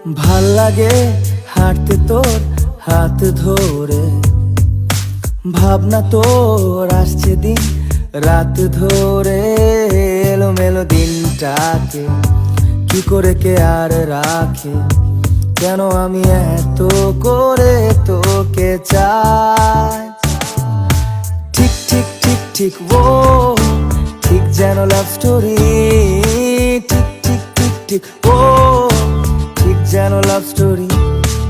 ভাল লাগে হাঁটতে তোর হাত ধরে, ভাবনা তোর আসছে দিন রাত ধরে। এলোমেলো দিনটাকে কি করে কে আর রাখে, কেন আমি এত করে তোকে চাই। ঠিক ঠিক ঠিক ঠিক ও ঠিক যেন লাভ স্টোরি, ঠিক ঠিক ঠিক ঠিক ও ঠিক যেন লাভ স্টোরি।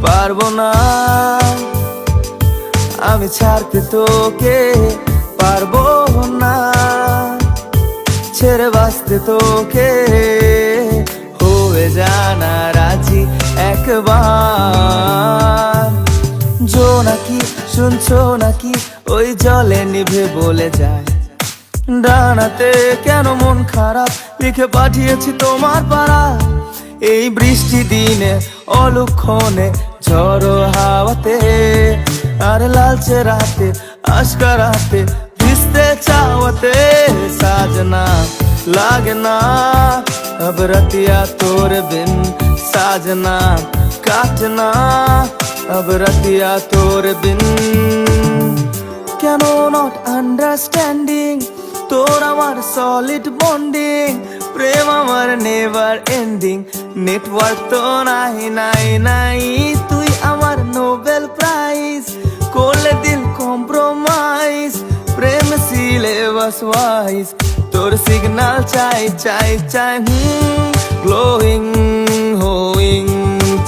পারবো না আমি ছাড়তে তোকে, পারবো না ছেড়ে বাঁচতে তোকে। হয়ে জানা রাজি একবার, জোনাকি শুনছো নাকি ওই জলে নিভে বলে যায়। ডানাতে কেন মন খারাপ লিখে পাঠিয়েছি তোমার পাড়া। এই বৃষ্টি দিনে অলক্ষণে ঝড়ো হাওয়াতে, আর লালচে রাতে আশকা রাতে ভিজতে চাওয়াতে। সাজনা লাগে না अब रतिया तोर बिन, साजना काटना अब रतिया तोर बिन। কেন নট আন্ডারস্ট্যান্ডিং তোর আমার সলিড বন্ডিং, প্রেম আমার নেভার এন্ডিং। নেটওয়ার্ক তো নাই নাই নাই, তুই আমার নোবেল প্রাইজ করলে দিল কম্প্রোমাইজ। প্রেম সিলেবাস ওয়াইজ তোর সিগন্যাল চাই চাই চাই। গ্লোয়িং হোয়িং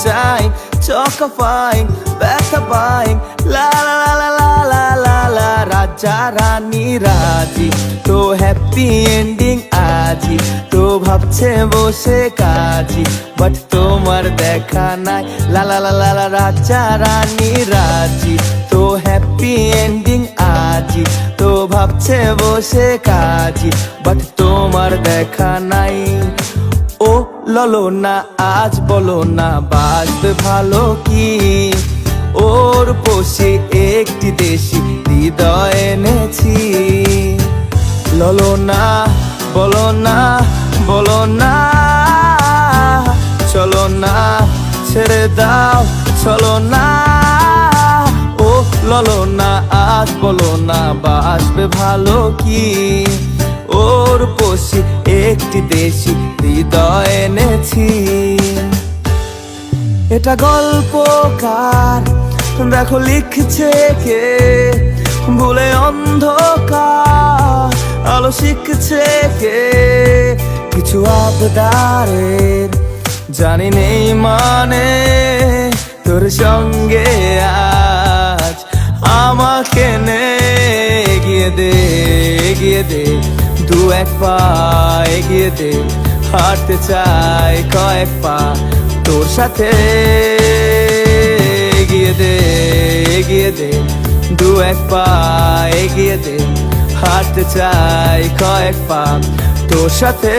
চাই, চকফাইং ব্যথা পাইং। লা লা লা লা লা লা লা, রাজা রানী রাজি তো হ্যাপি এন্ডিং আজি। তো ভাবছে বসে কাজী বাট তোমার দেখা নাই। লা লা লা লা লা, রাজা রানী রাজি তো হ্যাপি এন্ডিং আজি। তো ভাবছে বসে কাজী বাট তোমার দেখা নাই। ও ললো না আজ বলো না বাসবে ভালো কি, ওর পোষে একটি দেশি হৃদয় এনেছি। ললো না বলো না বলো না, চলো না ছেড়ে দাও চলো না। ও ললো না আজ বলো না বাসবে ভালো কি, ওর পোষে একটি দেশি হৃদয় এনেছি। এটা গল্পকার দেখো লিখছে কে, ভুলে অন্ধকার আলো শিখছে কে। কিছু আবদারের জানি নেই মানে, তোর সঙ্গে আজ আমাকে নে। এগিয়ে দে এগিয়ে দে দু এক পা এগিয়ে দে, হাঁটতে চাই কয়েক পা তোর সাথে। এগিয়ে দে এগিয়ে দে দু এক পা এগিয়ে দে, হাঁটতে চাই কয়েক পা তোর সাথে।